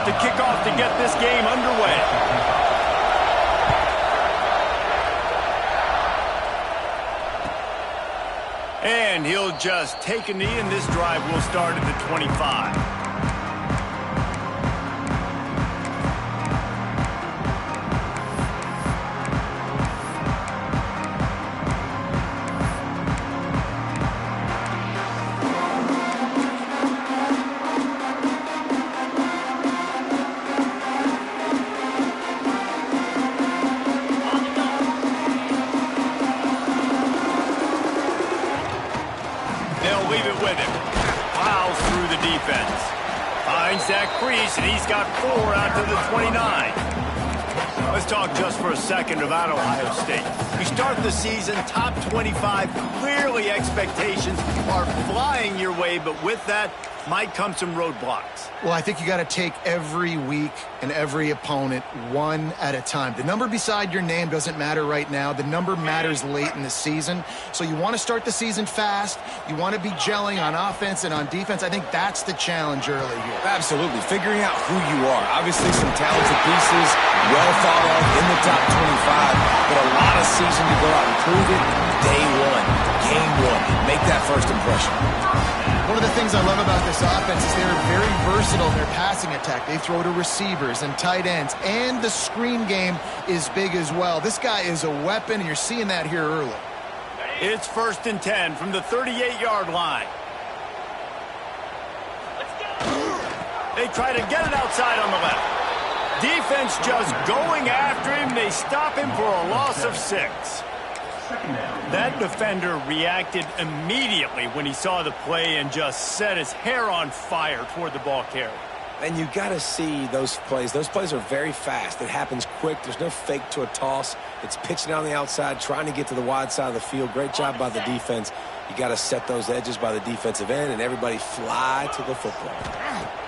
about to kick off to get this game underway. And he'll just take a knee, and this drive will start at the 25. They'll leave it with him. Plows through the defense. Finds that crease, and he's got 4 out to the 29. Let's talk just for a second about Ohio State. We start the season top 25. Clearly expectations are flying your way, but with that might come some roadblocks. Well, I think you got to take every week and every opponent one at a time. The number beside your name doesn't matter right now. The number matters late in the season. So you want to start the season fast. You want to be gelling on offense and on defense. I think that's the challenge early here. Absolutely. Figuring out who you are. Obviously some talented pieces, well thought of in the top 25, but a lot of season to go out and prove it day one, game one. Make that first impression. One of the things I love about this offense is they're very versatile in their passing attack. They throw to receivers and tight ends, and the screen game is big as well. This guy is a weapon, and you're seeing that here early. It's 1st and 10 from the 38-yard line. They try to get it outside on the left. Defense just going after him. They stop him for a loss of 6. That defender reacted immediately when he saw the play and just set his hair on fire toward the ball carrier. And you got to see those plays. Those plays are very fast. It happens quick. There's no fake to a toss. It's pitching on the outside, trying to get to the wide side of the field. Great job by the defense. You got to set those edges by the defensive end, and everybody fly to the football.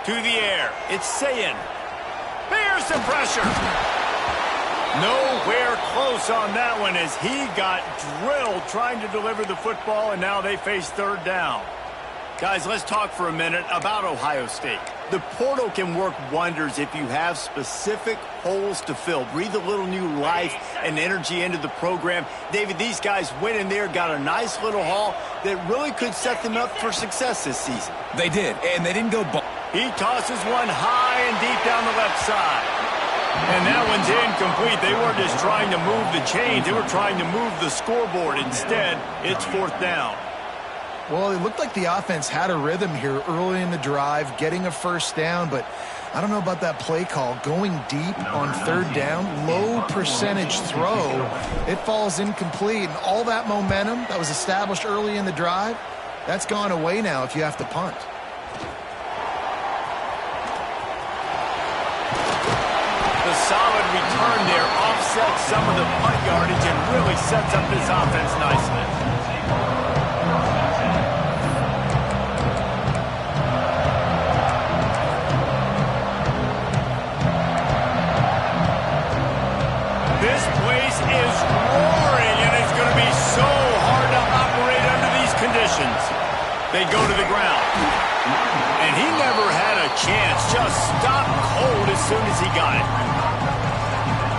To the air. It's Sayin. Here's some pressure. Nowhere close on that one as he got drilled trying to deliver the football, and now they face 3rd down. Guys, let's talk for a minute about Ohio State. The portal can work wonders if you have specific holes to fill. Breathe a little new life and energy into the program. David, these guys went in there, got a nice little haul that really could set them up for success this season. They did, and they didn't go ball. He tosses one high and deep down the left side. And that one's incomplete. They weren't just trying to move the chains. They were trying to move the scoreboard. Instead, it's 4th down. Well, it looked like the offense had a rhythm here early in the drive, getting a 1st down, but I don't know about that play call. Going deep on 3rd down, low percentage throw, it falls incomplete. And all that momentum that was established early in the drive, that's gone away now if you have to punt. The solid return there offsets some of the punt yardage and really sets up this offense nicely. This place is roaring, and it's going to be so hard to operate under these conditions. They go to the ground. And he never had a chance. Just stopped cold as soon as he got it.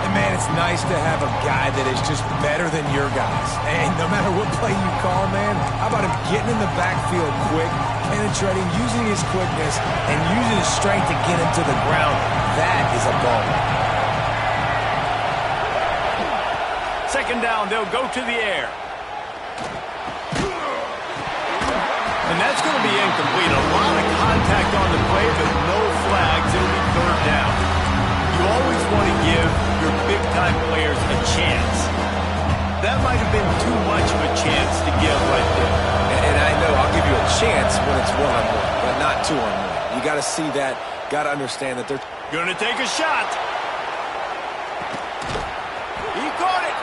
And, man, it's nice to have a guy that is just better than your guys. And no matter what play you call, man, how about him getting in the backfield quick, penetrating, using his quickness, and using his strength to get him to the ground. That is a ball. 2nd down, they'll go to the air. And that's going to be incomplete. A lot of contact on the play, but no flags. It'll be 3rd down. You always want to give your big-time players a chance. That might have been too much of a chance to give right there. And I know I'll give you a chance when it's 1-on-1, but not 2-on-1. You got to see that. Got to understand that they're going to take a shot. He caught it.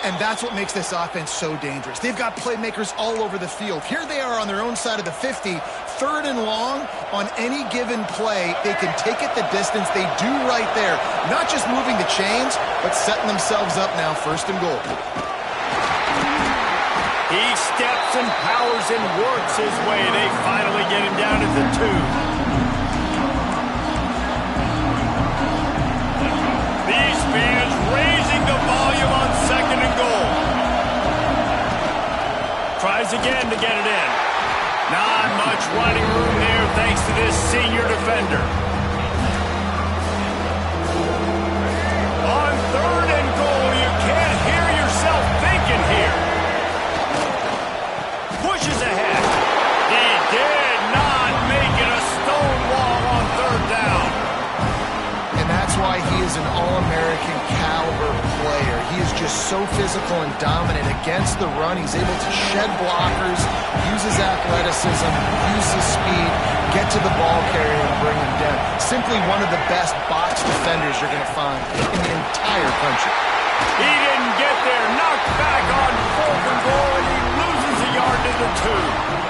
And that's what makes this offense so dangerous. They've got playmakers all over the field. Here they are on their own side of the 50, 3rd and long. On any given play, they can take it the distance. They do right there. Not just moving the chains, but setting themselves up now 1st and goal. He steps and powers and works his way. They finally get him down at the 2. tries again to get it in. Not much running room there thanks to this senior defender. On 3rd and goal, you can't hear yourself thinking here. Pushes ahead. He did not make it a stone wall on 3rd down. And that's why he is an All-American caliber player. He is just so physical and dominant against the run. He's able to shed blockers, use his athleticism, use his speed, get to the ball carrier and bring him down. Simply one of the best box defenders you're going to find in the entire country. He didn't get there. Knocked back on 4th and goal, and he loses a yard to the 2.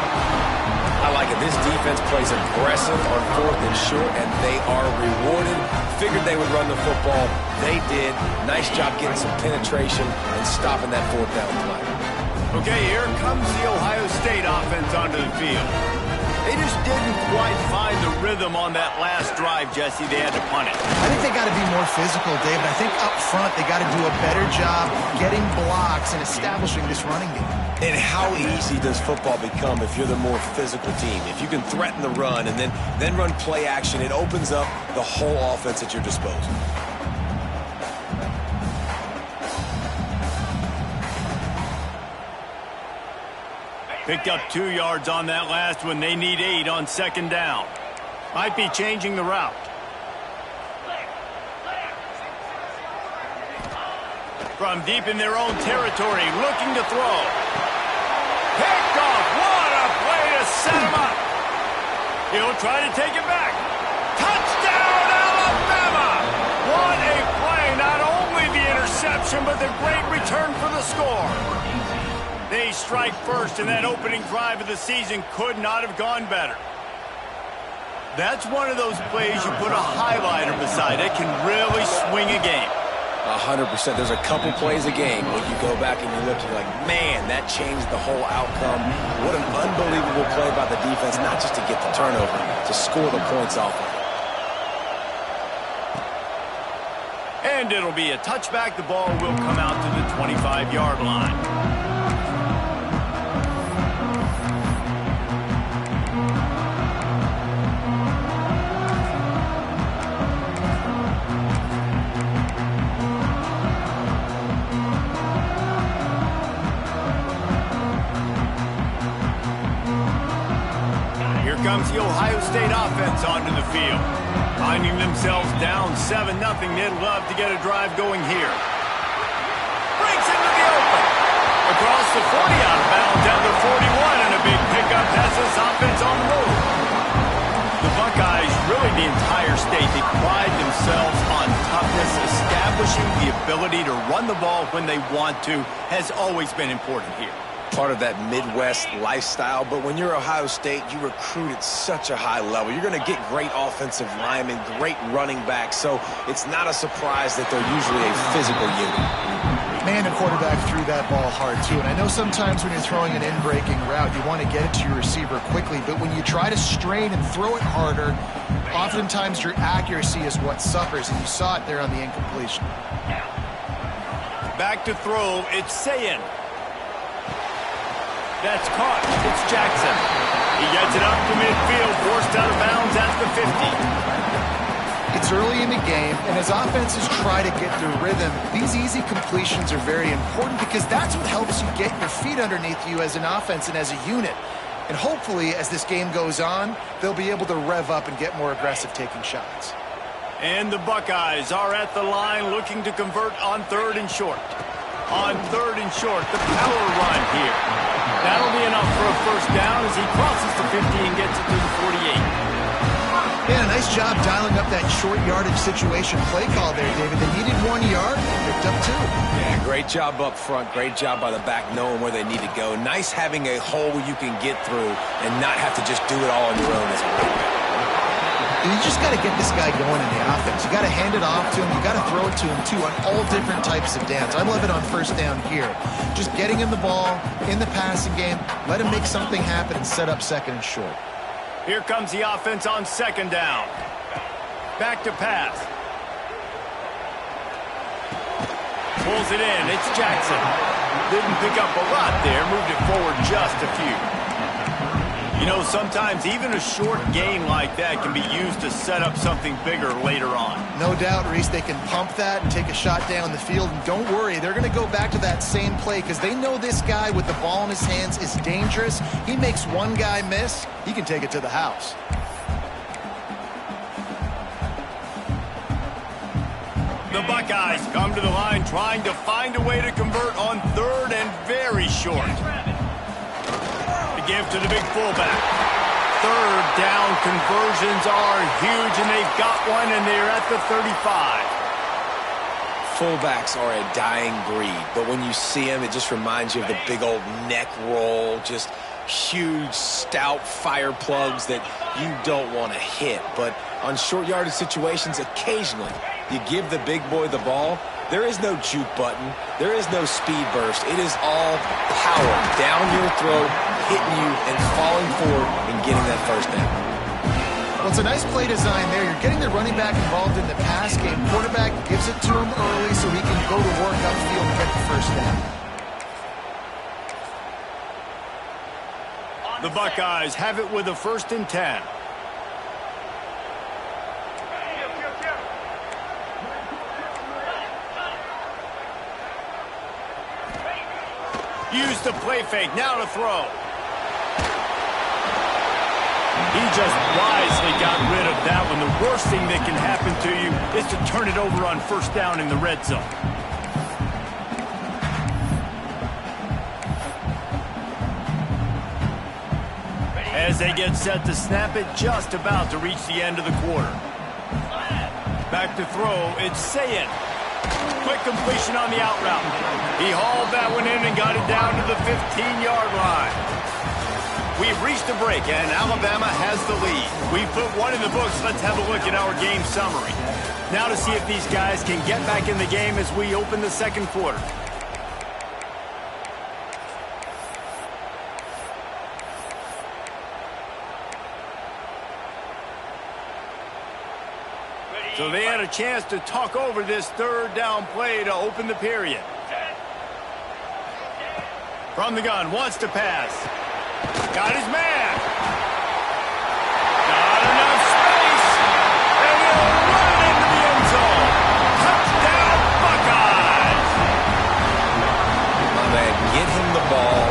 I like it. This defense plays aggressive on 4th and short, and they are rewarded. Figured they would run the football. They did. Nice job getting some penetration and stopping that 4th down play. Okay, here comes the Ohio State offense onto the field. They just didn't quite find the rhythm on that last drive, Jesse. They had to punt it. I think they got to be more physical, David. I think up front they got to do a better job getting blocks and establishing this running game. And how easy does football become if you're the more physical team? If you can threaten the run and then run play action, it opens up the whole offense at your disposal. Picked up 2 yards on that last one. They need 8 on 2nd down. Might be changing the route. From deep in their own territory, looking to throw. Picked off. What a play to set him up. He'll try to take it back. Touchdown, Alabama! What a play. Not only the interception, but the great return for the score. They strike first, and that opening drive of the season could not have gone better. That's one of those plays you put a highlighter beside. It can really swing a game. 100%. There's a couple plays a game when you go back and you look, you're like, man, that changed the whole outcome. What an unbelievable play by the defense, not just to get the turnover, to score the points off of it. And it'll be a touchback. The ball will come out to the 25-yard line. Comes the Ohio State offense onto the field. Finding themselves down 7-0, they'd love to get a drive going here. Breaks into the open. Across the 40, out of bounds down to 41, and a big pickup has this offense on the move. The Buckeyes, really the entire state, they pride themselves on toughness. Establishing the ability to run the ball when they want to has always been important here. Part of that Midwest lifestyle, but when you're Ohio State, you recruit at such a high level. You're going to get great offensive linemen, great running backs, so it's not a surprise that they're usually a physical unit. Man, the quarterback threw that ball hard, too, and I know sometimes when you're throwing an in-breaking route, you want to get it to your receiver quickly, but when you try to strain and throw it harder, oftentimes your accuracy is what suffers, and you saw it there on the incompletion. Back to throw, it's Sayin. That's caught. It's Jackson. He gets it up to midfield, forced out of bounds at the 50. It's early in the game, and as offenses try to get their rhythm, these easy completions are very important because that's what helps you get your feet underneath you as an offense and as a unit. And hopefully, as this game goes on, they'll be able to rev up and get more aggressive taking shots. And the Buckeyes are at the line looking to convert on 3rd and short. On 3rd and short, the power run here. That'll be enough for a first down as he crosses the 50 and gets it to the 48. Yeah, nice job dialing up that short yardage situation play call there, David. They needed 1 yard, picked up 2. Yeah, great job up front. Great job by the back knowing where they need to go. Nice having a hole you can get through and not have to just do it all on your own as a running back. You just got to get this guy going in the offense. You got to hand it off to him. You got to throw it to him, too, on all different types of downs. I love it on first down here. Just getting him the ball in the passing game, let him make something happen and set up 2nd and short. Here comes the offense on 2nd down. Back to pass. Pulls it in. It's Jackson. Didn't pick up a lot there, moved it forward just a few. You know, sometimes even a short gain like that can be used to set up something bigger later on. No doubt, Reese, they can pump that and take a shot down the field. And don't worry, they're going to go back to that same play because they know this guy with the ball in his hands is dangerous. He makes one guy miss, he can take it to the house. The Buckeyes come to the line trying to find a way to convert on third and very short. The give to the big fullback. Third down conversions are huge, and they've got one, and they're at the 35. Fullbacks are a dying breed, but when you see them, it just reminds you of the big old neck roll, just huge, stout fire plugs that you don't want to hit. But on short yardage situations, occasionally, you give the big boy the ball, there is no juke button, there is no speed burst. It is all power down your throat, hitting you and falling forward and getting that first down. Well, it's a nice play design there. You're getting the running back involved in the pass game. Quarterback gives it to him early so he can go to work upfield and get the first down. The Buckeyes have it with a 1st and 10. Use the play fake, now to throw. He just wisely got rid of that one. The worst thing that can happen to you is to turn it over on 1st down in the red zone. As they get set to snap it, just about to reach the end of the quarter. Back to throw, it's Sayin. Quick completion on the out route. He hauled that one in and got it down to the 15-yard line. We've reached a break, and Alabama has the lead. We've put one in the books. Let's have a look at our game summary. Now to see if these guys can get back in the game as we open the second quarter. So they had a chance to talk over this 3rd down play to open the period. From the gun, wants to pass. Got his man. Not enough space. And he'll run it into the end zone. Touchdown, Buckeyes. My man, get him the ball.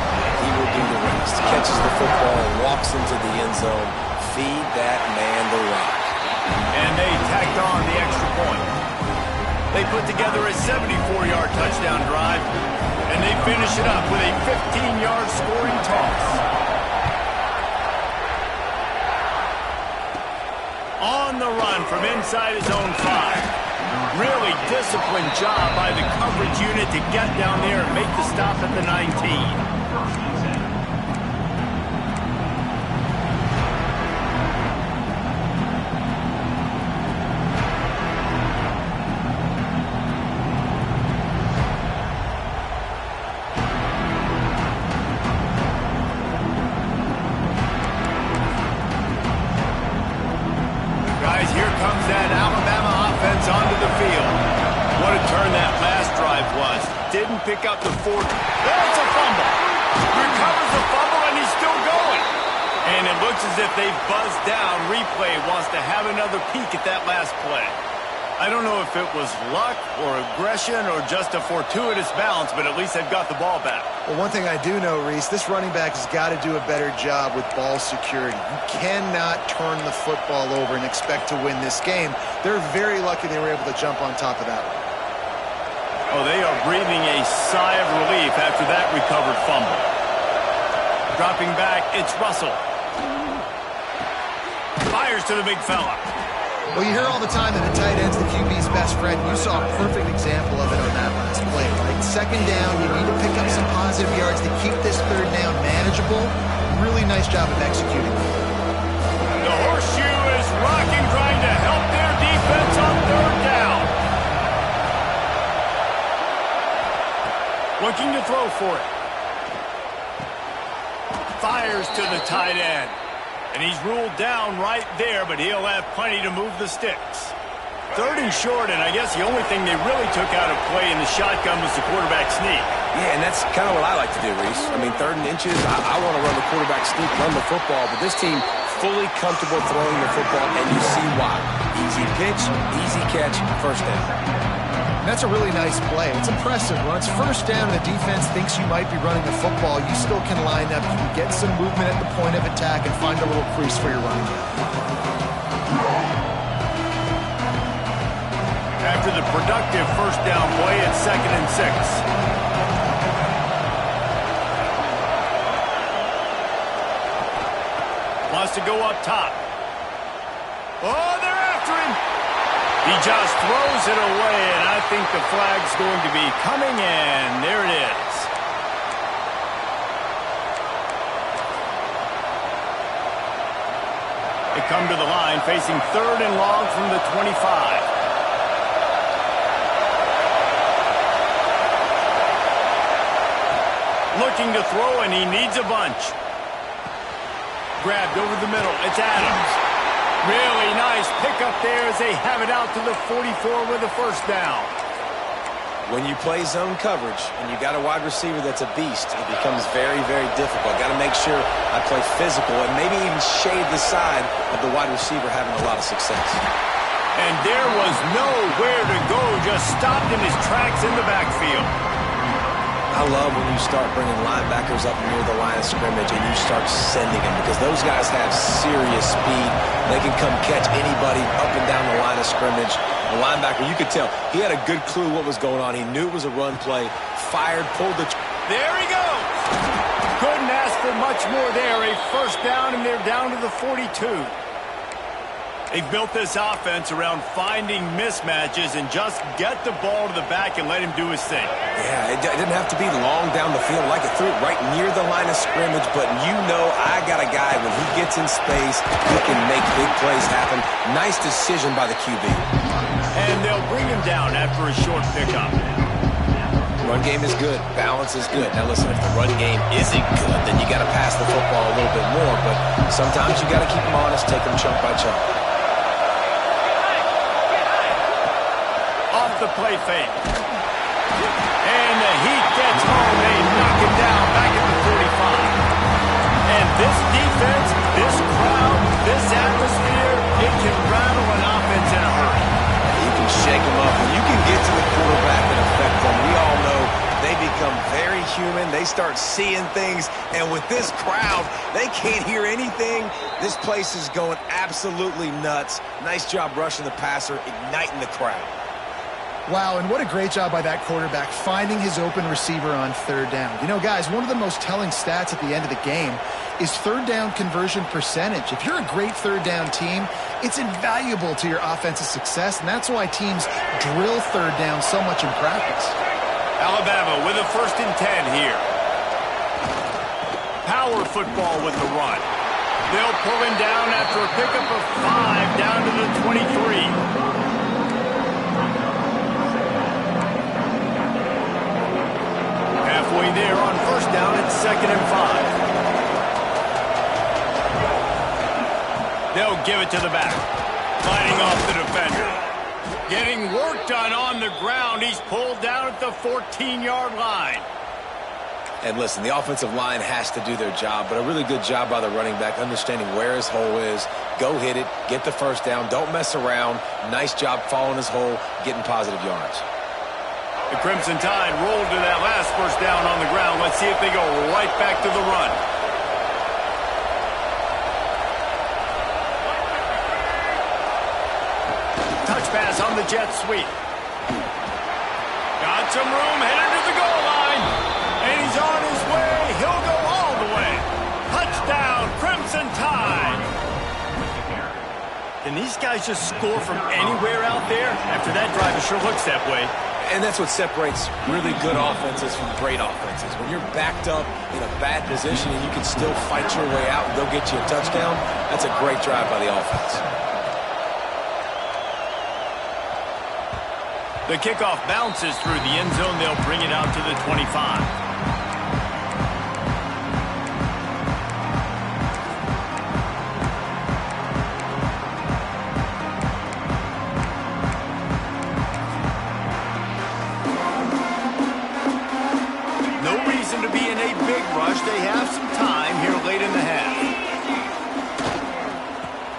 He will do the rest. Catches the football, walks into the end zone. Feed that man the rock. And they tacked on the extra point. They put together a 74-yard touchdown drive, and they finish it up with a 15-yard scoring toss. On the run from inside his own 5. Really disciplined job by the coverage unit to get down there and make the stop at the 19. Didn't pick up the 4. There's a fumble. Recovers the fumble, and he's still going. And it looks as if they've buzzed down. Replay wants to have another peek at that last play. I don't know if it was luck or aggression or just a fortuitous bounce, but at least they've got the ball back. Well, one thing I do know, Reese, this running back has got to do a better job with ball security. You cannot turn the football over and expect to win this game. They're very lucky they were able to jump on top of that one. Oh, they are breathing a sigh of relief after that recovered fumble. Dropping back, it's Russell. Fires to the big fella. Well, you hear all the time that the tight end's the QB's best friend. You saw a perfect example of it on that last play, right? 2nd down, you need to pick up some positive yards to keep this 3rd down manageable. Really nice job of executing. The horseshoe is rocking, trying to help their defense on 3rd down. Looking to throw for it. Fires to the tight end. And he's ruled down right there, but he'll have plenty to move the sticks. 3rd and short, and I guess the only thing they really took out of play in the shotgun was the quarterback sneak. Yeah, and that's kind of what I like to do, Reese. I mean, 3rd and inches, I want to run the quarterback sneak, run the football, but this team fully comfortable throwing the football, and you see why. Easy pitch, easy catch, first down. That's a really nice play. It's impressive. When it's first down and the defense thinks you might be running the football, you still can line up. You can get some movement at the point of attack and find a little crease for your running back. After the productive first down play, it's 2nd and 6. Wants to go up top. Oh, they're after him. He just throws it away, and I think the flag's going to be coming in. There it is. They come to the line, facing 3rd and long from the 25. Looking to throw, and he needs a bunch. Grabbed over the middle. It's Adams. Really nice pickup there as they have it out to the 44 with a first down. When you play zone coverage and you got a wide receiver that's a beast, it becomes very, very difficult. Got to make sure I play physical and maybe even shade the side of the wide receiver having a lot of success. And there was nowhere to go, just stopped in his tracks in the backfield. I love when you start bringing linebackers up near the line of scrimmage and you start sending them because those guys have serious speed. They can come catch anybody up and down the line of scrimmage. The linebacker, you could tell, he had a good clue what was going on. He knew it was a run play, fired, pulled the... There he goes! Couldn't ask for much more there. A first down, and they're down to the 42. They've built this offense around finding mismatches and just get the ball to the back and let him do his thing. Yeah, it didn't have to be long down the field. Like it threw it right near the line of scrimmage, but you know I got a guy, when he gets in space, he can make big plays happen. Nice decision by the QB. And they'll bring him down after a short pickup. Run game is good. Balance is good. Now listen, if the run game isn't good, then you got to pass the football a little bit more, but sometimes you got to keep them honest, take them chunk by chunk. The play fake. And the heat gets home. They knock him down back at the 45. And this defense, this crowd, this atmosphere, it can rattle an offense in a hurry. You can shake them up. When you can get to the quarterback and affect them, we all know they become very human. They start seeing things. And with this crowd, they can't hear anything. This place is going absolutely nuts. Nice job rushing the passer, igniting the crowd. Wow, and what a great job by that quarterback finding his open receiver on 3rd down. You know, guys, one of the most telling stats at the end of the game is 3rd down conversion percentage. If you're a great 3rd down team, it's invaluable to your offensive success, and that's why teams drill 3rd down so much in practice. Alabama with a 1st and 10 here. Power football with the run. They'll pull him down after a pickup of 5 down to the 23. Halfway there on first down, it's 2nd and 5. They'll give it to the back. Fighting off the defender. Getting work done on the ground. He's pulled down at the 14-yard line. And listen, the offensive line has to do their job, but a really good job by the running back, understanding where his hole is. Go hit it, get the first down, don't mess around. Nice job following his hole, getting positive yards. The Crimson Tide rolled to that last first down on the ground. Let's see if they go right back to the run. Touch pass on the jet sweep. Got some room, headed to the goal line. And he's on his way. He'll go all the way. Touchdown, Crimson Tide. Can these guys just score from anywhere out there? After that drive, it sure looks that way. And that's what separates really good offenses from great offenses. When you're backed up in a bad position and you can still fight your way out and go get you a touchdown, that's a great drive by the offense. The kickoff bounces through the end zone. They'll bring it out to the 25.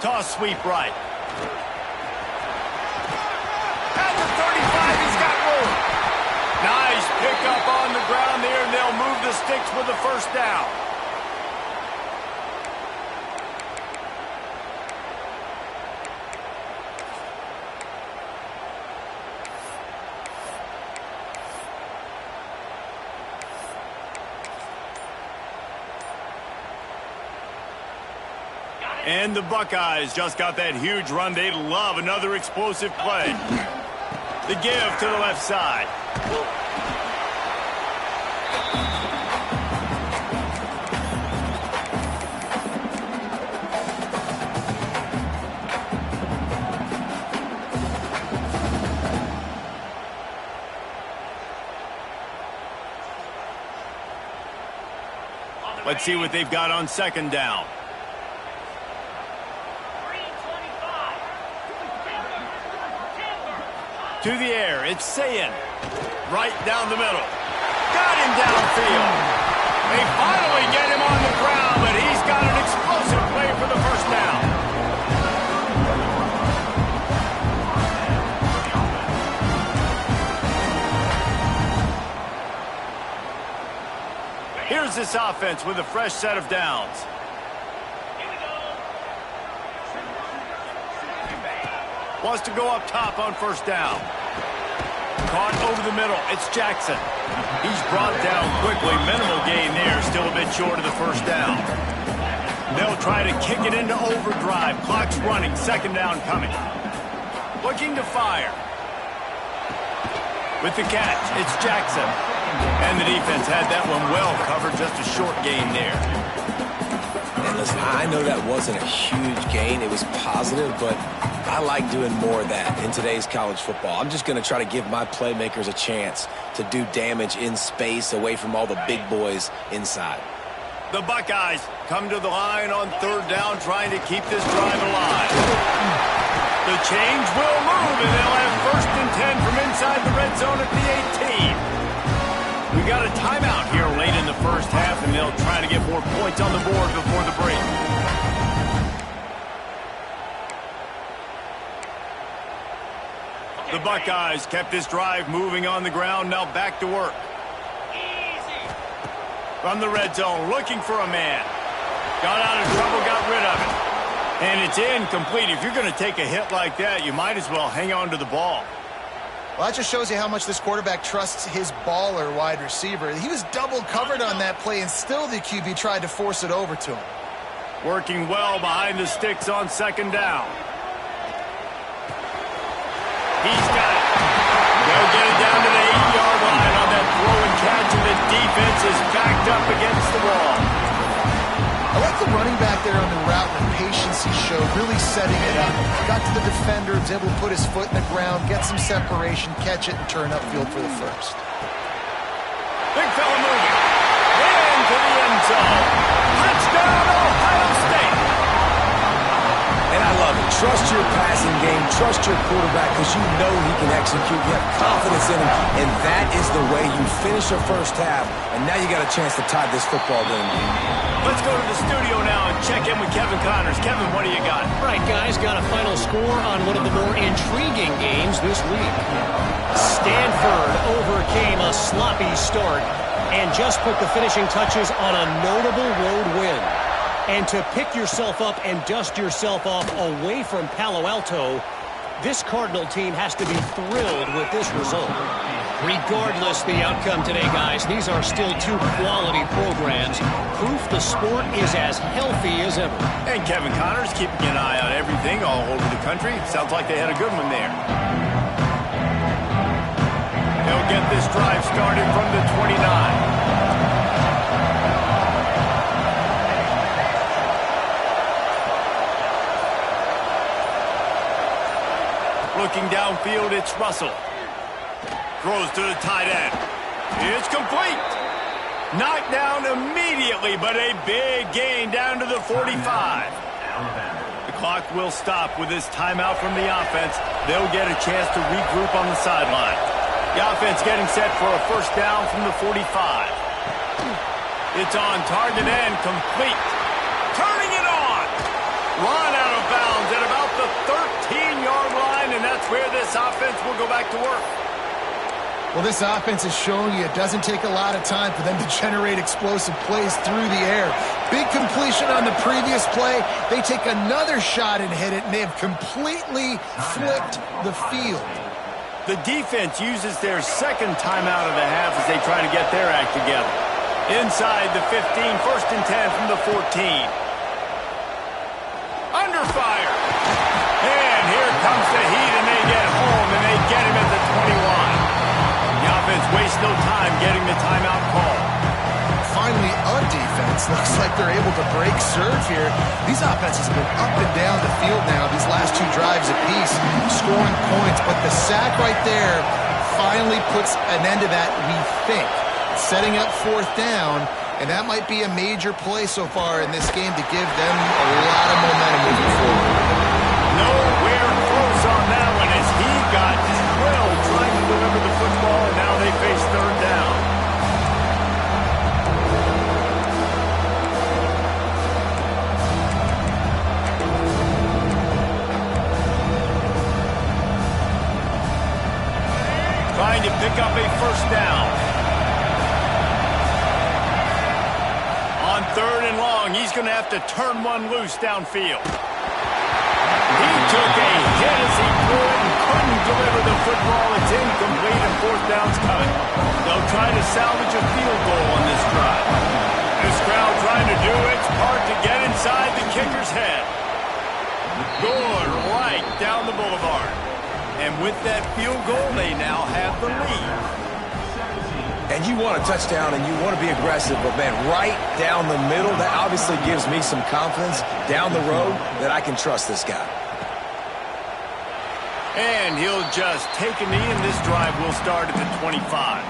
Toss sweep right. At the 35, he's got room. Nice pickup on the ground there, and they'll move the sticks with the first down. And the Buckeyes just got that huge run. They love another explosive play. The give to the left side. Let's see what they've got on second down. To the air, it's Sayin. Right down the middle. Got him downfield. They finally get him on the ground, but he's got an explosive play for the first down. Here's this offense with a fresh set of downs. Wants to go up top on first down. Caught over the middle. It's Jackson. He's brought down quickly. Minimal gain there. Still a bit short of the first down. They'll try to kick it into overdrive. Clock's running. Second down coming. Looking to fire. With the catch, it's Jackson. And the defense had that one well covered. Just a short gain there. And listen, I know that wasn't a huge gain. It was positive, but I like doing more of that in today's college football. I'm just going to try to give my playmakers a chance to do damage in space away from all the big boys inside. The Buckeyes come to the line on third down, trying to keep this drive alive. The change will move, and they'll have first and 10 from inside the red zone at the 18. We got a timeout here late in the first half, and they'll try to get more points on the board before the break. The Buckeyes kept this drive moving on the ground. Now back to work. From the red zone, looking for a man. Got out of trouble, got rid of it. And it's incomplete. If you're going to take a hit like that, you might as well hang on to the ball. Well, that just shows you how much this quarterback trusts his baller wide receiver. He was double covered on that play, and still the QB tried to force it over to him. Working well behind the sticks on second down. He's got it. They'll get it down to the 8-yard line on that throw and catch, and the defense is backed up against the wall. I like the running back there on the route and the patience he showed, really setting it up. Got to the defender, was able to put his foot in the ground, get some separation, catch it, and turn upfield for the first. Big fella moving. Into the end zone. Touchdown, Ohio State. And I love it. Trust your passing game. Trust your quarterback because you know he can execute. You have confidence in him. And that is the way you finish your first half. And now you got a chance to tie this football game. Let's go to the studio now and check in with Kevin Connors. Kevin, what do you got? Right, guys, got a final score on one of the more intriguing games this week. Stanford overcame a sloppy start and just put the finishing touches on a notable road win. And to pick yourself up and dust yourself off away from Palo Alto, this Cardinal team has to be thrilled with this result. Regardless the outcome today, guys, these are still two quality programs. Proof the sport is as healthy as ever. And Kevin Connors keeping an eye on everything all over the country. Sounds like they had a good one there. They'll get this drive started from the 29. Looking downfield, it's Russell. Throws to the tight end. It's complete. Knocked down immediately, but a big gain down to the 45. The clock will stop with this timeout from the offense. They'll get a chance to regroup on the sideline. The offense getting set for a first down from the 45. It's on target and complete. Turning it on. Run out of bounds. where this offense will go back to work. Well, this offense is showing you it doesn't take a lot of time for them to generate explosive plays through the air. Big completion on the previous play. They take another shot and hit it, and they have completely flipped the field. The defense uses their second timeout of the half as they try to get their act together. Inside the 15, 1st and 10 from the 14. Under fire. And here comes the heat, and they get home, and they get him at the 21. The offense wastes no time getting the timeout call. Finally, a defense looks like they're able to break serve here. These offenses have been up and down the field now these last 2 drives apiece, scoring points. But the sack right there finally puts an end to that, we think. Setting up 4th down, and that might be a major play so far in this game to give them a lot of momentum moving forward. Nowhere close on that one as he got drilled trying to deliver the football, and now they face 3rd down. Trying to pick up a 1st down. On 3rd and long, he's going to have to turn one loose downfield. He took a hit as he threw it and couldn't deliver the football. It's incomplete and 4th down's coming. They'll try to salvage a field goal on this drive. This crowd trying to do its part to get inside the kicker's head. Good right down the boulevard. And with that field goal, they now have the lead. And you want a touchdown and you want to be aggressive, but man, right down the middle, that obviously gives me some confidence down the road that I can trust this guy. And he'll just take a knee, and this drive will start at the 25.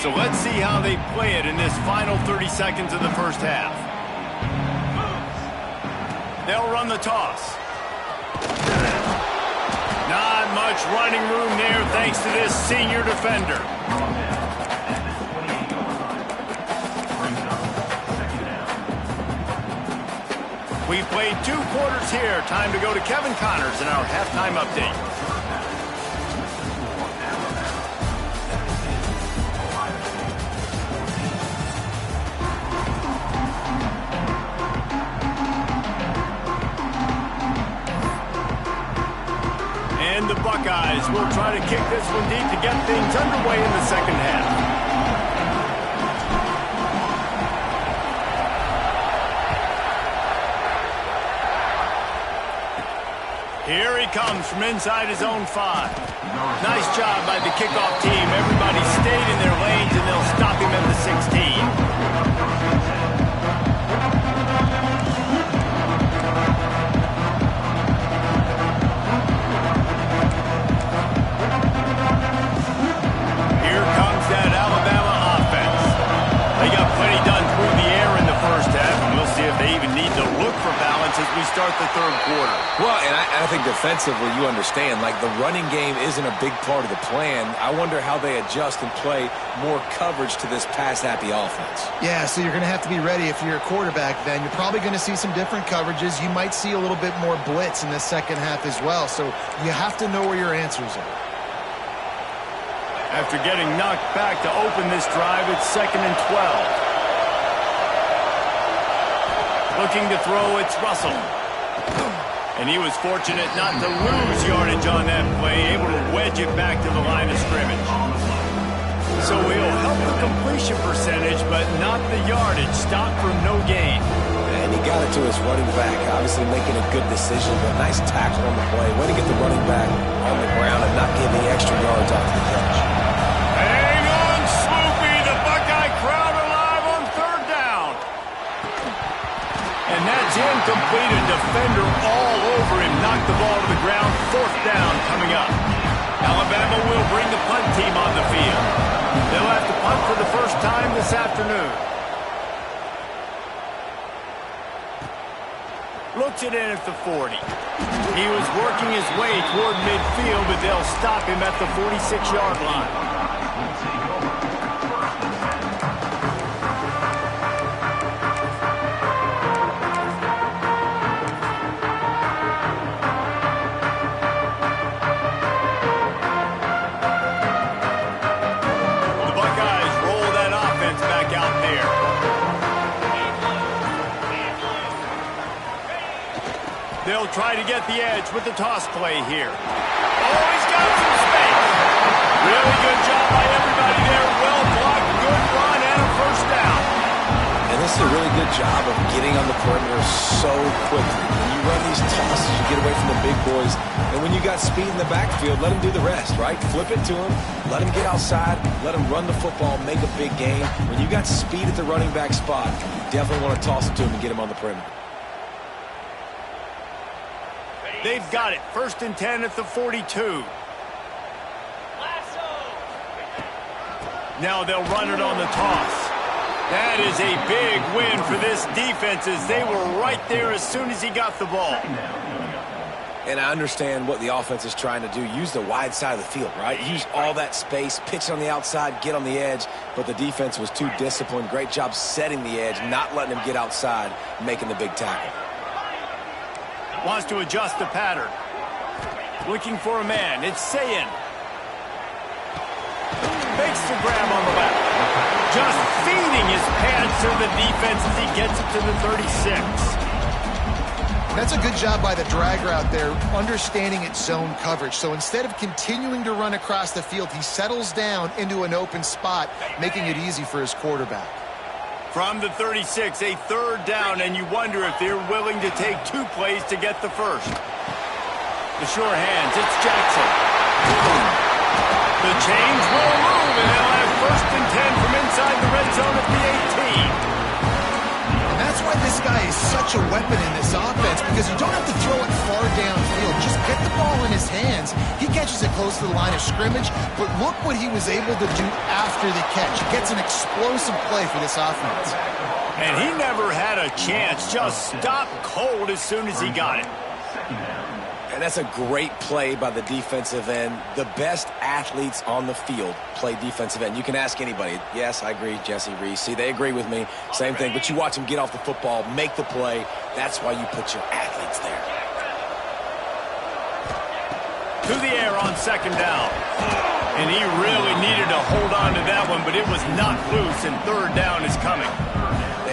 So let's see how they play it in this final 30 seconds of the first half. They'll run the toss. Not much running room there thanks to this senior defender. We played 2 quarters here. Time to go to Kevin Connors in our halftime update. And the Buckeyes will try to kick this one deep to get things underway in the second half. Here he comes from inside his own 5. Nice job by the kickoff team. Everybody stayed in their lanes, and they'll stop him at the 16. As we start the 3rd quarter. Well, and I think defensively, you understand, like the running game isn't a big part of the plan. I wonder how they adjust and play more coverage to this pass-happy offense. Yeah, so you're going to have to be ready if you're a quarterback then. You're probably going to see some different coverages. You might see a little bit more blitz in the second half as well. So you have to know where your answers are. After getting knocked back to open this drive, it's 2nd and 12. Looking to throw, it's Russell. And he was fortunate not to lose yardage on that play, able to wedge it back to the line of scrimmage. So he'll help the completion percentage, but not the yardage. Stop for no gain. And he got it to his running back, obviously making a good decision, but nice tackle on the play. Way to get the running back on the ground and not give the extra yards after the catch. Hang on, Swoopy, the Buckeye crowd alive on 3rd down. And that's incomplete. A defender all over him. Knocked the ball to the ground. 4th down coming up. Alabama will bring the punt team on the field. They'll have to punt for the first time this afternoon. Looks it in at the 40. He was working his way toward midfield, but they'll stop him at the 46-yard line. The Buckeyes roll that offense back out there. They'll try to get the edge with the toss play here. Oh, he's got some space. Really good job by everybody there. Well blocked, good run, and a first down. And this is a really good job of getting on the perimeter so quickly. When you run these tosses, you get away from the big boys. And when you got speed in the backfield, let them do the rest, right? Flip it to them, let them get outside, let them run the football, make a big gain. When you got speed at the running back spot, definitely want to toss it to them and get them on the perimeter. They've got it. 1st and 10 at the 42. Now they'll run it on the toss. That is a big win for this defense as they were right there as soon as he got the ball. And I understand what the offense is trying to do. Use the wide side of the field, right? Use all that space, pitch on the outside, get on the edge. But the defense was too disciplined. Great job setting the edge, not letting him get outside, making the big tackle. Wants to adjust the pattern. Looking for a man. It's Sayin. Makes the grab on the left. Just feeding his pants to the defense as he gets it to the 36. That's a good job by the drag route there, understanding its zone coverage. So instead of continuing to run across the field, he settles down into an open spot, making it easy for his quarterback. From the 36, a 3rd down, and you wonder if they're willing to take 2 plays to get the first. The sure hands, it's Jackson. The chains will move, and they'll have 1st and 10 from inside the red zone at the 18. And that's why this guy is such a weapon in this offense, because you don't have to throw it far downfield. Just get the ball in his hands. He catches it close to the line of scrimmage, but look what he was able to do after the catch. He gets an explosive play for this offense. And he never had a chance. Just stopped cold as soon as he got it. And that's a great play by the defensive end. The best athletes on the field play defensive end. You can ask anybody. Yes, I agree, Jesse Reese. See, they agree with me. Same thing. But you watch them get off the football, make the play. That's why you put your athletes there. To the air on 2nd down. And he really needed to hold on to that one, but it was not loose, and 3rd down is coming.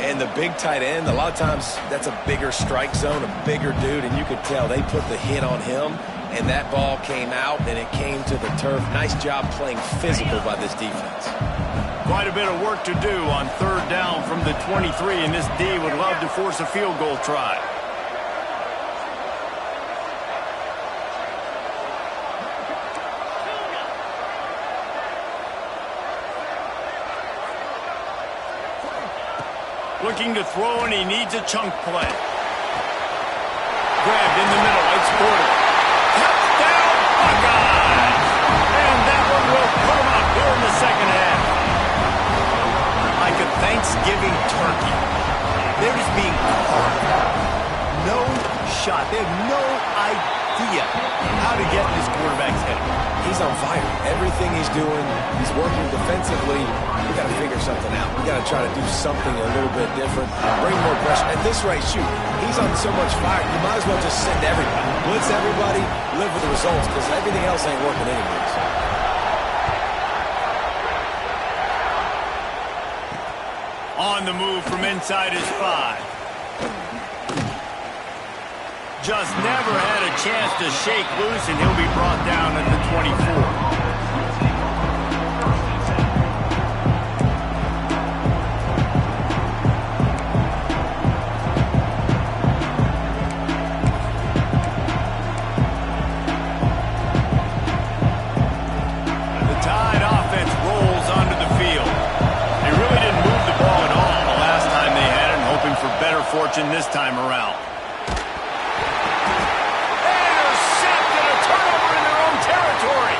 And the big tight end, a lot of times that's a bigger strike zone, a bigger dude, and you could tell they put the hit on him, and that ball came out, and it came to the turf. Nice job playing physical by this defense. Quite a bit of work to do on 3rd down from the 23, and this D would love to force a field goal try. Looking to throw, and he needs a chunk play. Grabbed in the middle. It's Porter. Touchdown, Buckeyes! And that one will put him up here in the 2nd half. Like a Thanksgiving turkey. They're just being carved. No shot. They have no idea how to get in this quarterback's head. He's on fire. Everything he's doing, he's working defensively. We got to figure something out. We got to try to do something a little bit different. Bring more pressure. At this rate, shoot, he's on so much fire. You might as well just send everybody. Blitz everybody, live with the results, because everything else ain't working anyways. On the move from inside his 5. Just never had a chance to shake loose, and he'll be brought down at the 24. Fortune this time around. Intercepted, a turnover in their own territory.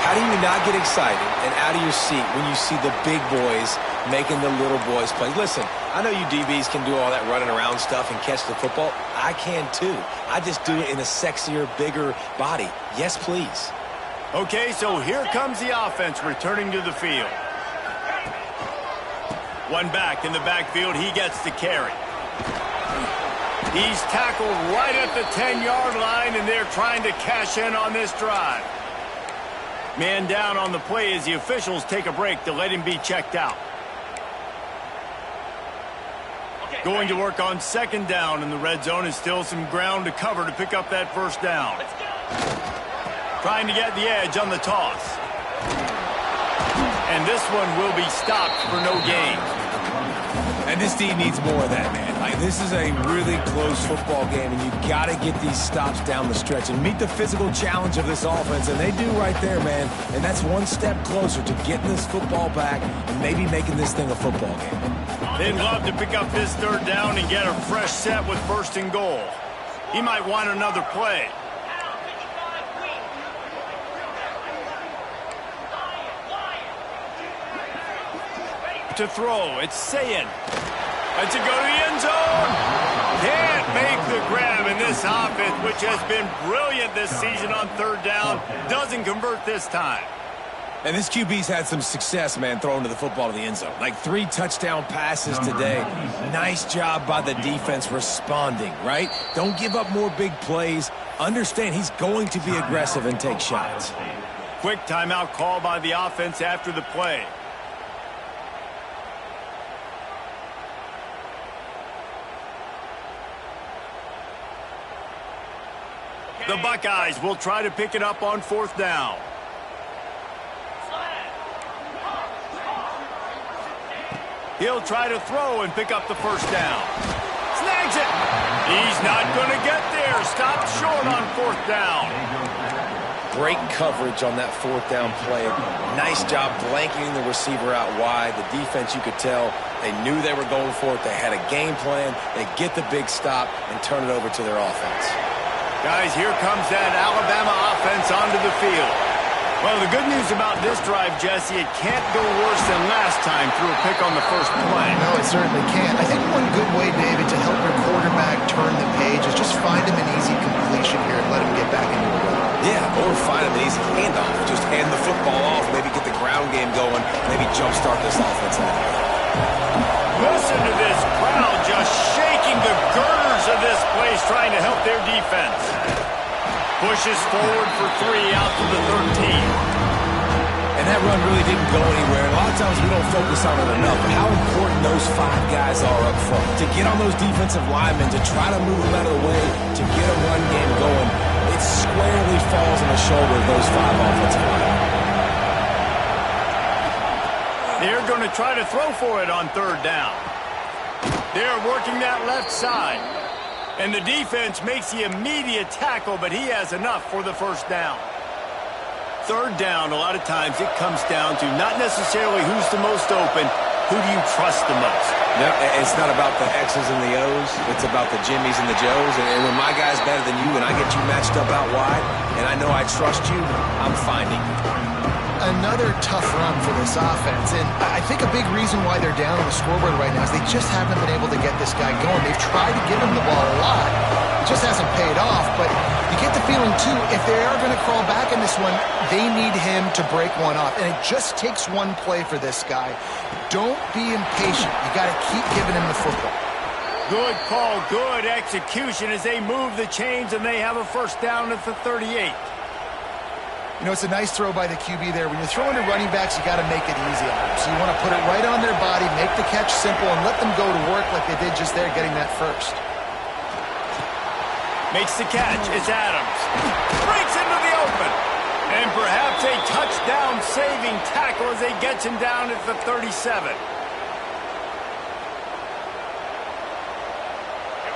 How do you not get excited and out of your seat when you see the big boys making the little boys play? Listen, I know you DBs can do all that running around stuff and catch the football. I can too. I just do it in a sexier, bigger body. Yes, please. Okay, so here comes the offense returning to the field. One back in the backfield. He gets the carry. He's tackled right at the 10-yard line, and they're trying to cash in on this drive. Man down on the play as the officials take a break to let him be checked out. Going to work on second down in the red zone is still some ground to cover to pick up that first down. Trying to get the edge on the toss. And this one will be stopped for no gain. And this team needs more of that, man. Like, this is a really close football game, and you got to get these stops down the stretch and meet the physical challenge of this offense, and they do right there, man. And that's one step closer to getting this football back and maybe making this thing a football game. They'd love to pick up this third down and get a fresh set with first and goal. He might want another play. To throw, it's Sayin. Let's it go to the end zone. Can't make the grab, and this offense, which has been brilliant this season on third down, doesn't convert this time. And this QB's had some success, man, throwing to the football to the end zone. Like 3 touchdown passes today. Nice job by the defense responding, right? Don't give up more big plays. Understand he's going to be aggressive and take shots. Quick timeout call by the offense after the play. The Buckeyes will try to pick it up on fourth down. He'll try to throw and pick up the first down. Snags it. He's not going to get there. Stopped short on fourth down. Great coverage on that fourth down play. Nice job blanketing the receiver out wide. The defense, you could tell, they knew they were going for it. They had a game plan. They get the big stop and turn it over to their offense. Guys, here comes that Alabama offense onto the field. Well, the good news about this drive, Jesse, it can't go worse than last time through a pick on the first play. No, it certainly can't. I think one good way, David, to help your quarterback turn the page is just find him an easy completion here and let him get back into the rhythm. Yeah, or find him an easy handoff. Just hand the football off, maybe get the ground game going, maybe jumpstart this offense. Listen to this crowd just shaking the girders of this place trying to help their defense. Pushes forward for 3 out to the 13. And that run really didn't go anywhere. A lot of times we don't focus on it enough, but how important those 5 guys are up front. To get on those defensive linemen, to try to move them out of the way, to get a run game going, it squarely falls on the shoulder of those 5 offensive linemen. They're going to try to throw for it on third down. They're working that left side. And the defense makes the immediate tackle, but he has enough for the first down. Third down, a lot of times it comes down to not necessarily who's the most open, who do you trust the most? No, it's not about the X's and the O's. It's about the Jimmies and the Joes. And when my guy's better than you and I get you matched up out wide, and I know I trust you, I'm finding you. Another tough run for this offense, and I think a big reason why they're down on the scoreboard right now is they just haven't been able to get this guy going. They've tried to give him the ball a lot. It just hasn't paid off, but you get the feeling, too, if they are going to crawl back in this one, they need him to break one off, and it just takes one play for this guy. Don't be impatient. You got to keep giving him the football. Good call, good execution as they move the chains, and they have a first down at the 38. You know, it's a nice throw by the QB there. When you're throwing to running backs, you got to make it easy on them. So you want to put it right on their body, make the catch simple, and let them go to work like they did just there, getting that first. Makes the catch. It's Adams. Breaks into the open. And perhaps a touchdown-saving tackle as he gets him down at the 37.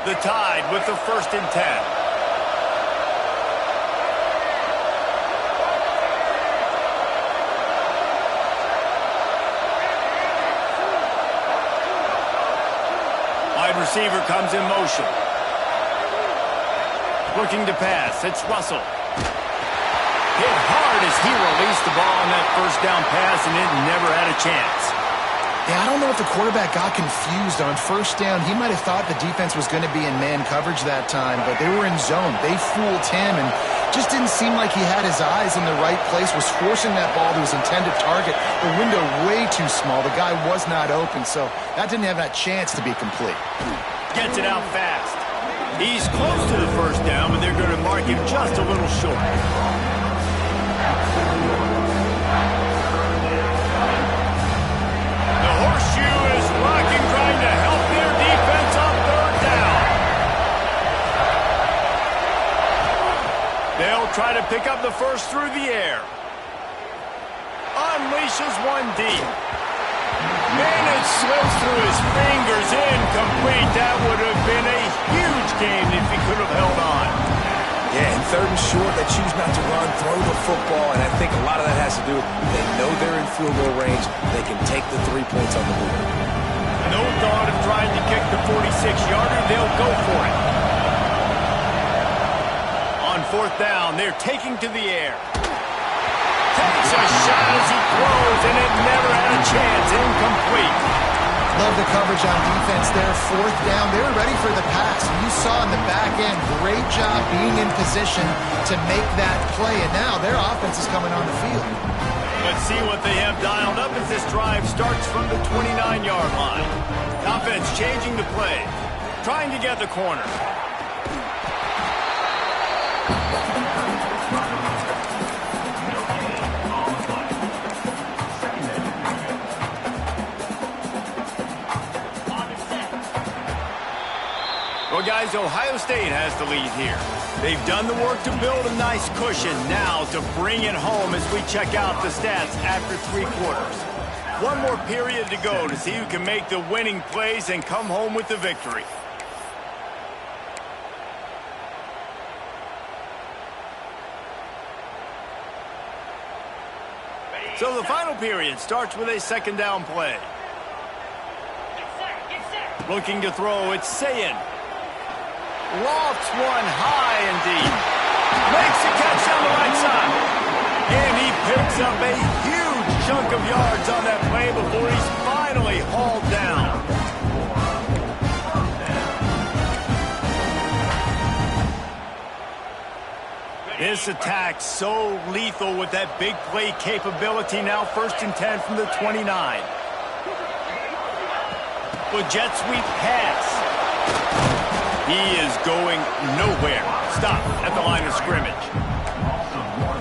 The Tide with the 1st and 10. Receiver comes in motion. Looking to pass. It's Russell. Hit hard as he released the ball on that first down pass, and it never had a chance. Yeah, I don't know if the quarterback got confused on first down. He might have thought the defense was going to be in man coverage that time, but they were in zone. They fooled him and just didn't seem like he had his eyes in the right place, was forcing that ball to his intended target. The window way too small. The guy was not open, so that didn't have that chance to be complete. Gets it out fast. He's close to the first down, but they're going to mark him just a little short. Horseshoe is rocking, trying to help their defense on third down. They'll try to pick up the first through the air. Unleashes one deep. Man, it slips through his fingers. Incomplete. That would have been a huge gain if he could have held on. Yeah, in third and short, they choose not to run, throw the football, and I think a lot of that has to do with they know they're in field goal range. They can take the 3 points on the board. No thought of trying to kick the 46-yarder. They'll go for it. On fourth down, they're taking to the air. Takes a shot as he throws, and it never had a chance. Incomplete. Love the coverage on defense there. Fourth down, they were ready for the pass. You saw in the back end, great job being in position to make that play. And now their offense is coming on the field. Let's see what they have dialed up as this drive starts from the 29-yard line. Offense changing the play, trying to get the corner. Well, guys, Ohio State has the lead here. They've done the work to build a nice cushion. Now to bring it home as we check out the stats after 3 quarters. One more period to go to see who can make the winning plays and come home with the victory. So the final period starts with a second down play. Looking to throw, it's Sayin. Lofts one high and deep. Makes a catch on the right side. And he picks up a huge chunk of yards on that play before he's finally hauled down. This attack so lethal with that big play capability. Now 1st and 10 from the 29. With jet sweep pass. He is going nowhere. Stop at the line of scrimmage.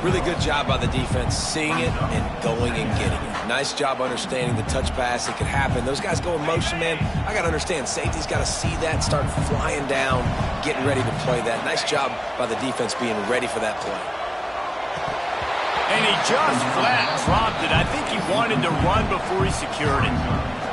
Really good job by the defense, seeing it and going and getting it. Nice job understanding the touch pass. It could happen. Those guys go in motion, man. I got to understand, safety's got to see that, start flying down, getting ready to play that. Nice job by the defense being ready for that play. And he just flat dropped it. I think he wanted to run before he secured it.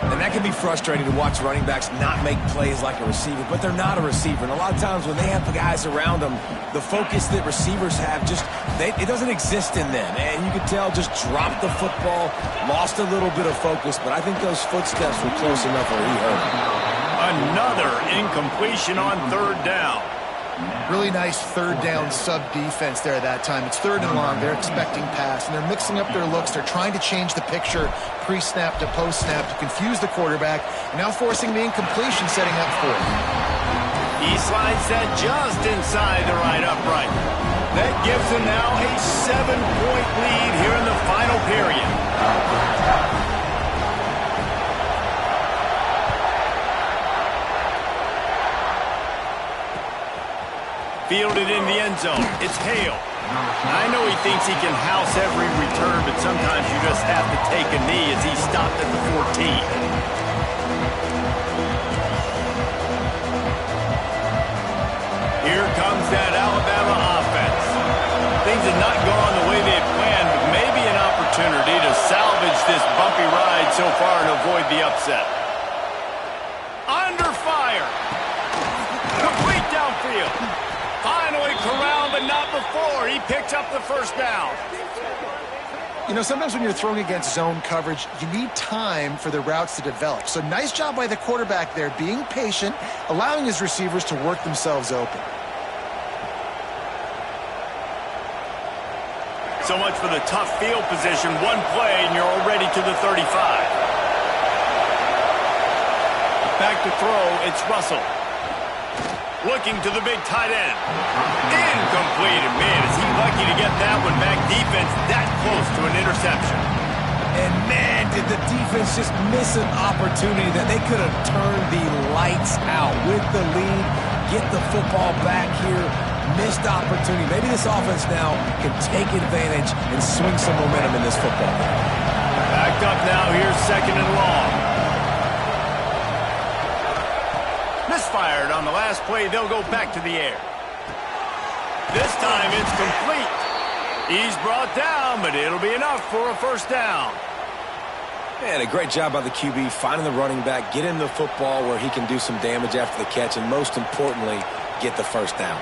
And that can be frustrating to watch running backs not make plays like a receiver, but they're not a receiver. And a lot of times when they have the guys around them, the focus that receivers have it doesn't exist in them. And you could tell just dropped the football, lost a little bit of focus, but I think those footsteps were close enough where he hurt him. Another incompletion on third down. Really nice third down sub-defense there that time. It's 3rd and long. They're expecting pass, and they're mixing up their looks. They're trying to change the picture pre-snap to post-snap to confuse the quarterback, and now forcing the incompletion, setting up for it. He slides that just inside the right upright. That gives them now a 7-point lead here in the final period. Fielded in the end zone. It's Hale. I know he thinks he can house every return, but sometimes you just have to take a knee as he stopped at the 14. Here comes that Alabama offense. Things have not gone the way they had planned, but maybe an opportunity to salvage this bumpy ride so far and avoid the upset. Under fire. Complete downfield. Finally corralled, but not before. He picked up the first down. You know, sometimes when you're throwing against zone coverage, you need time for the routes to develop. So nice job by the quarterback there, being patient, allowing his receivers to work themselves open. So much for the tough field position. One play, and you're already to the 35. Back to throw, it's Russell. Looking to the big tight end. Incomplete. And man, is he lucky to get that one back. Defense that close to an interception. And man, did the defense just miss an opportunity that they could have turned the lights out with the lead, get the football back here. Missed opportunity. Maybe this offense now can take advantage and swing some momentum in this football game. Backed up now. Here's second and long. Misfired on the last play. They'll go back to the air. This time it's complete. He's brought down, but it'll be enough for a first down. Man, a great job by the QB finding the running back, get him the football where he can do some damage after the catch, and most importantly, get the first down.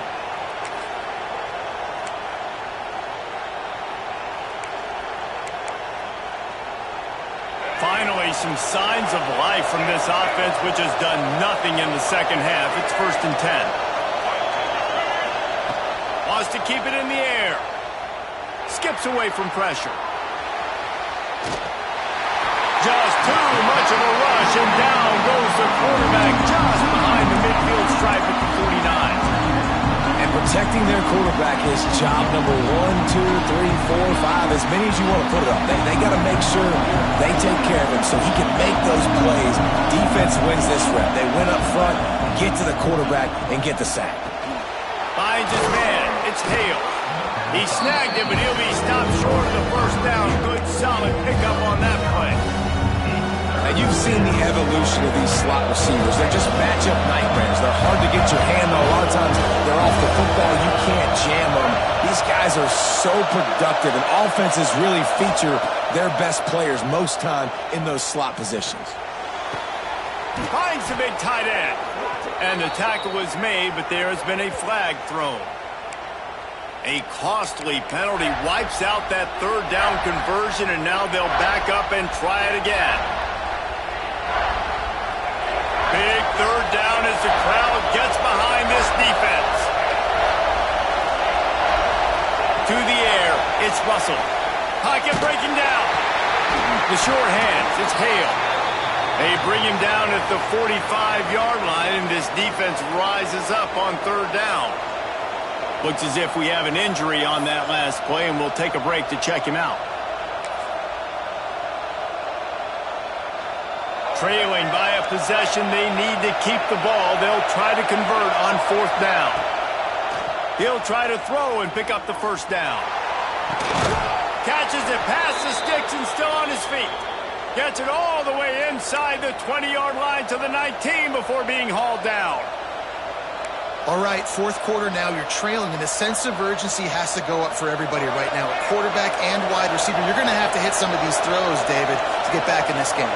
Finally, some signs of life from this offense, which has done nothing in the second half. It's 1st and 10. Wants to keep it in the air. Skips away from pressure. Just too much of a rush, and down goes the quarterback just behind the midfield stripe at the 49. And protecting their quarterback is job number 1, 2, 3, 4, 5, as many as you want to put it up. They got to make sure they take care of him so he can make those plays. Defense wins this rep. They win up front, get to the quarterback, and get the sack. Finds his man. It's Hale. He snagged it, but he'll be stopped short of the first down. Good, solid pickup on that play. And you've seen the evolution of these slot receivers. They're just matchup nightmares. They're hard to get your hand on. A lot of times they're off the football. You can't jam them. These guys are so productive, and offenses really feature their best players most time in those slot positions. Finds the big tight end. And the tackle was made, but there has been a flag thrown. A costly penalty wipes out that third down conversion, and now they'll back up and try it again. Big third down as the crowd gets behind this defense. To the air, it's Russell. Pocket breaking down. The short hands, it's Hale. They bring him down at the 45-yard line, and this defense rises up on third down. Looks as if we have an injury on that last play, and we'll take a break to check him out. Trailing by a possession, they need to keep the ball. They'll try to convert on fourth down. He'll try to throw and pick up the first down. Catches it past the sticks and still on his feet. Gets it all the way inside the 20-yard line to the 19 before being hauled down. All right, fourth quarter now, you're trailing, and the sense of urgency has to go up for everybody right now. At quarterback and wide receiver, you're going to have to hit some of these throws, David, to get back in this game.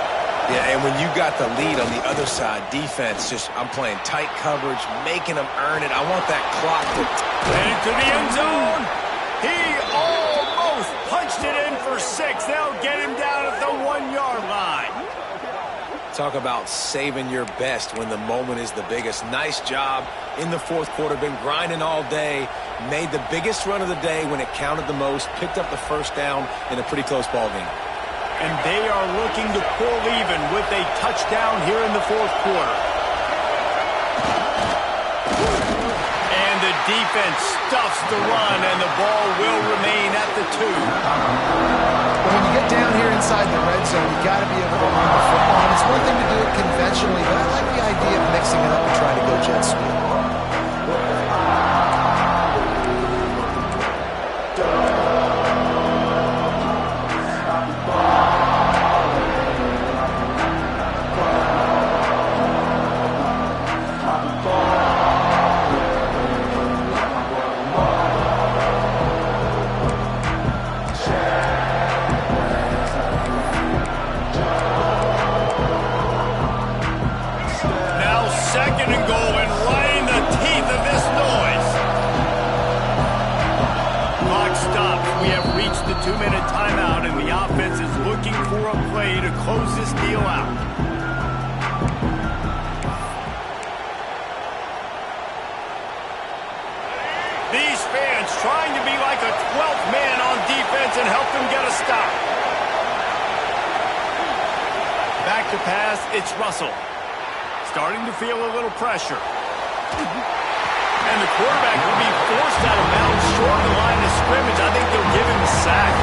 Yeah, and when you got the lead on the other side, defense just, I'm playing tight coverage, making them earn it. I want that clock to... Into the end zone. He almost punched it in for 6. They'll get him down at the 1-yard line. Talk about saving your best when the moment is the biggest. Nice job in the fourth quarter. Been grinding all day. Made the biggest run of the day when it counted the most. Picked up the first down in a pretty close ball game. And they are looking to pull even with a touchdown here in the fourth quarter. And the defense stuffs the run, and the ball will remain at the 2. When you get down here inside the red zone, you got to be able to run the football. And it's one thing to do it conventionally, but I like the idea of mixing it up and trying to go jet sweep. Second and goal, and right in the teeth of this noise. Clock stops. We have reached the 2-minute timeout, and the offense is looking for a play to close this deal out. These fans trying to be like a 12th man on defense and help them get a stop. Back to pass, it's Russell. starting to feel a little pressure. And the quarterback will be forced out of bounds short of the line of scrimmage. I think they'll give him the sack.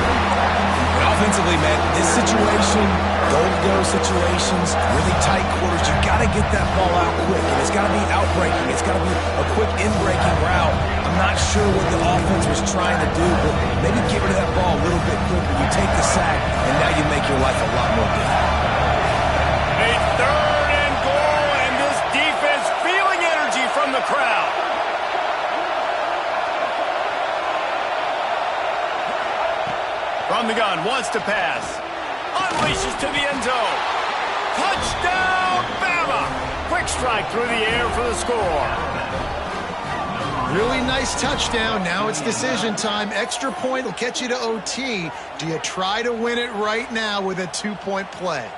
Offensively, man, this situation, goal-to-go situations, really tight quarters, you got to get that ball out quick, and it's got to be out-breaking. It's got to be a quick in-breaking route. I'm not sure what the offense was trying to do, but maybe get rid of that ball a little bit quicker. You take the sack, and now you make your life a lot more difficult. A third and goal, and this defense feeling energy from the crowd. From the gun, wants to pass. Unleashes to the end zone. Touchdown, Bama! Quick strike through the air for the score. Really nice touchdown. Now it's decision time. Extra point will get you to OT. Do you try to win it right now with a 2-point play?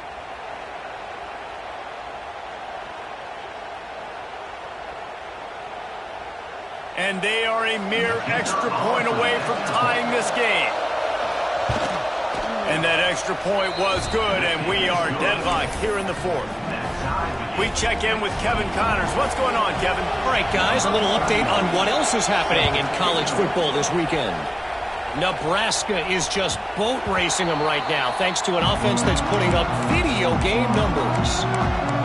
And they are a mere extra point away from tying this game. And that extra point was good, and we are deadlocked here in the fourth. We check in with Kevin Connors. What's going on, Kevin? All right, guys, a little update on what else is happening in college football this weekend. Nebraska is just boat racing them right now, thanks to an offense that's putting up video game numbers.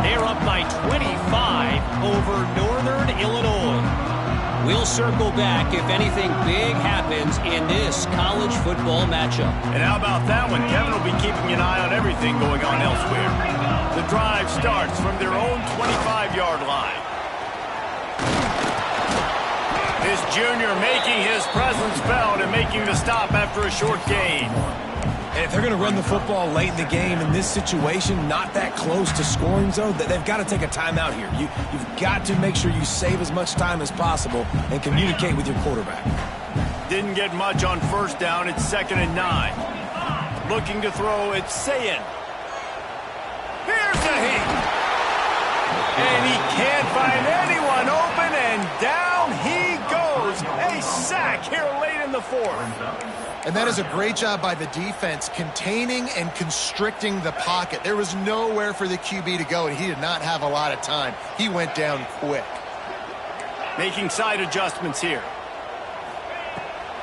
They're up by 25 over Northern Illinois. We'll circle back if anything big happens in this college football matchup. And how about that one? Kevin will be keeping an eye on everything going on elsewhere. The drive starts from their own 25-yard line. This junior making his presence felt and making the stop after a short gain. And if they're going to run the football late in the game in this situation, not that close to scoring zone, they've got to take a timeout here. You've got to make sure you save as much time as possible and communicate with your quarterback. Didn't get much on first down. It's 2nd and 9. Looking to throw, it's Sayin. Here's a heat. And he can't find anyone open, and down he goes. A sack here late in the fourth. And that is a great job by the defense, containing and constricting the pocket. There was nowhere for the QB to go, and he did not have a lot of time. He went down quick. Making side adjustments here.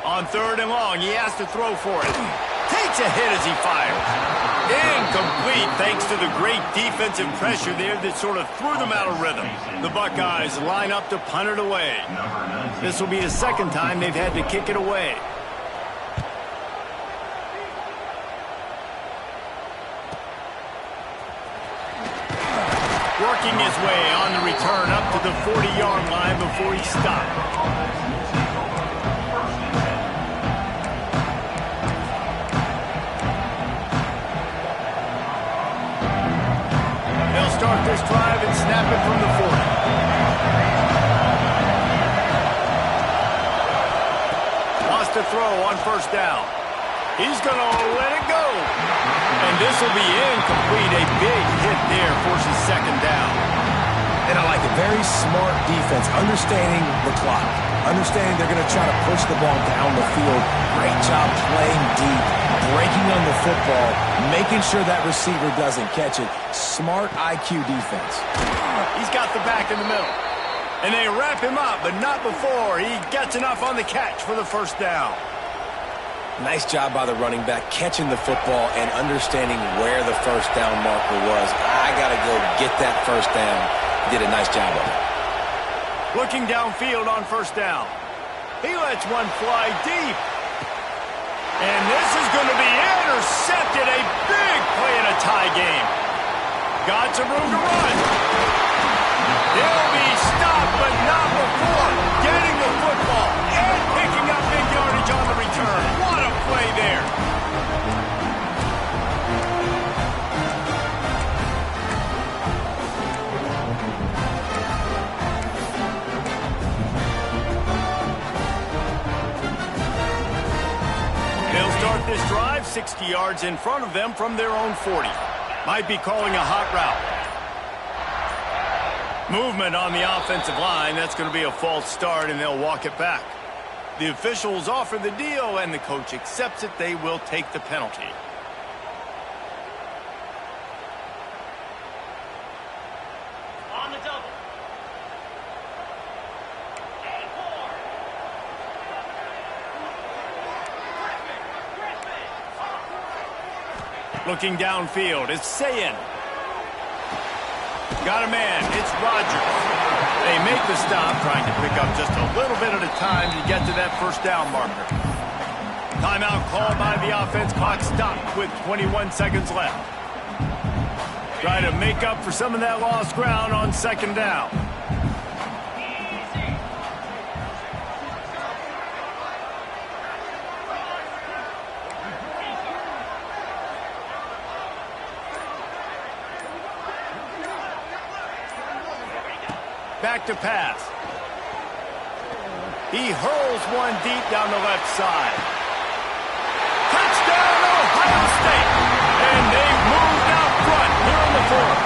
On 3rd and long, he has to throw for it. Takes a hit as he fires. Incomplete thanks to the great defensive pressure there that sort of threw them out of rhythm. The Buckeyes line up to punt it away. This will be the second time they've had to kick it away. Working his way on the return up to the 40-yard line before he stopped. They'll start this drive and snap it from the 40. Wants to throw on first down. He's going to let it go. And this will be incomplete. A big hit there forces 2nd down. And I like it. Very smart defense. Understanding the clock. Understanding they're going to try to push the ball down the field. Great job playing deep. Breaking on the football. Making sure that receiver doesn't catch it. Smart IQ defense. He's got the back in the middle. And they wrap him up, but not before he gets enough on the catch for the first down. Nice job by the running back, catching the football and understanding where the first down marker was. I got to go get that first down. Did a nice job of it. Looking downfield on first down. He lets one fly deep. And this is going to be intercepted. A big play in a tie game. Got some room to run. He'll be stopped, but not before getting the football and picking up big yardage on the return. What a play there. They'll start this drive 60 yards in front of them from their own 40. Might be calling a hot route. Movement on the offensive line. That's going to be a false start, and they'll walk it back. The officials offer the deal, and the coach accepts it. They will take the penalty. On the Looking downfield, it's Sayin. Got a man, it's Rodgers. They make the stop, trying to pick up just a little bit at a time to get to that first down marker. Timeout called by the offense. Clock stopped with 21 seconds left. Try to make up for some of that lost ground on second down. Back to pass. He hurls one deep down the left side. Touchdown, Ohio State! And they've moved out front here in the fourth.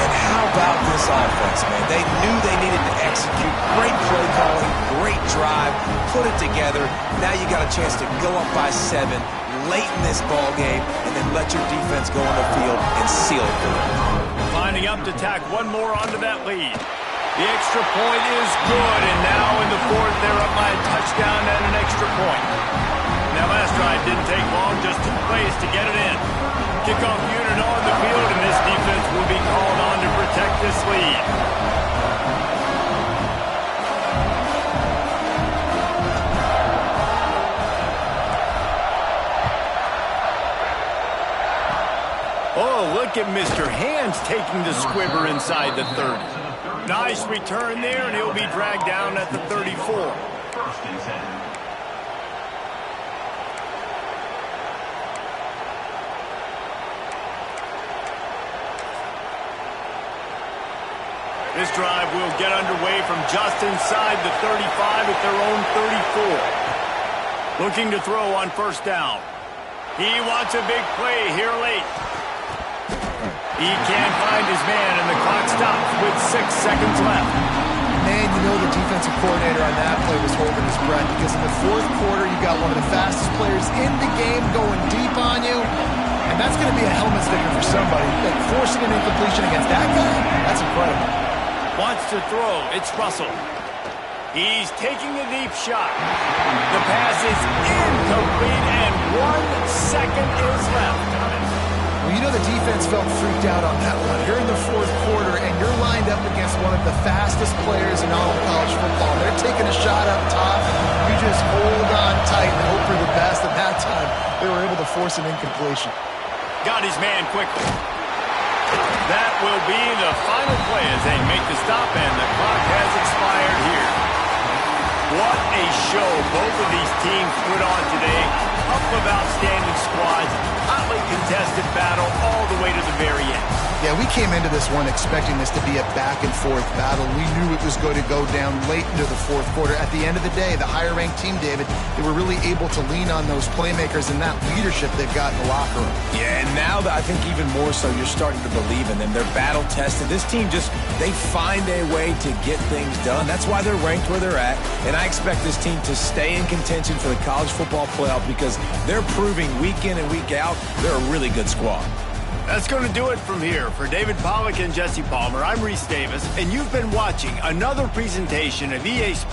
And how about this offense, man? They knew they needed to execute. Great play calling, great drive, put it together. Now you got a chance to go up by 7 late in this ball game and then let your defense go on the field and seal it for them. Lining up to tack one more onto that lead. The extra point is good, and now in the fourth, they're up by a touchdown and an extra point. That last drive didn't take long, just 2 plays to get it in. Kickoff unit on the field, and this defense will be called on to protect this lead. Oh, look at Mr. Hands taking the squibber inside the 30. Nice return there, and he'll be dragged down at the 34. This drive will get underway from just inside the 35 at their own 34. Looking to throw on first down. He wants a big play here late. He can't find his man, and the clock stops with 6 seconds left. Man, you know the defensive coordinator on that play was holding his breath because in the fourth quarter, you got one of the fastest players in the game going deep on you, and that's going to be a helmet sticker for somebody. Like forcing an incompletion against that guy, that's incredible. Wants to throw. It's Russell. He's taking a deep shot. The pass is incomplete, and 1 second is left. Well, you know the defense felt freaked out on that one. You're in the fourth quarter, and you're lined up against one of the fastest players in all of college football. They're taking a shot up top. You just hold on tight and hope for the best. At that time, they were able to force an incompletion. Got his man quickly. That will be the final play as they make the stop, and the clock has expired here. What a show both of these teams put on today. Couple of outstanding squads, hotly contested battle all the way to the very end. Yeah, we came into this one expecting this to be a back-and-forth battle. We knew it was going to go down late into the fourth quarter. At the end of the day, the higher-ranked team, David, they were really able to lean on those playmakers and that leadership they've got in the locker room. Yeah, and now I think even more so, you're starting to believe in them. They're battle-tested. This team they find a way to get things done. That's why they're ranked where they're at, and I expect this team to stay in contention for the college football playoff because they're proving week in and week out they're a really good squad. That's going to do it from here. For David Pollack and Jesse Palmer, I'm Reese Davis, and you've been watching another presentation of EA Sports.